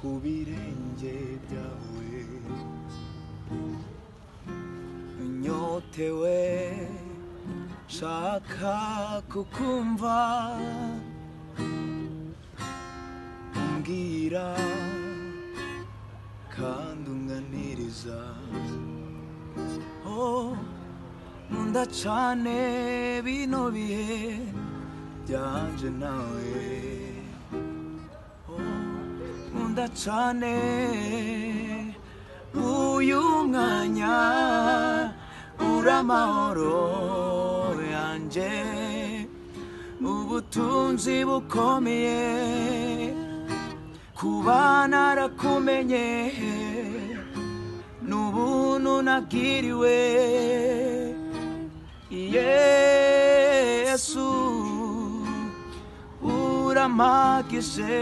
ku birenge byawe nyotewe shaka kukumva umbwira kandi unganiriza nkunda cane bino bihe byanje nawe nkunda cane uyu mwanya uri amahoro yanje ubutunzi bukomeye kuba narakumenye n'ubuntu nagiriwe Yesu uramagije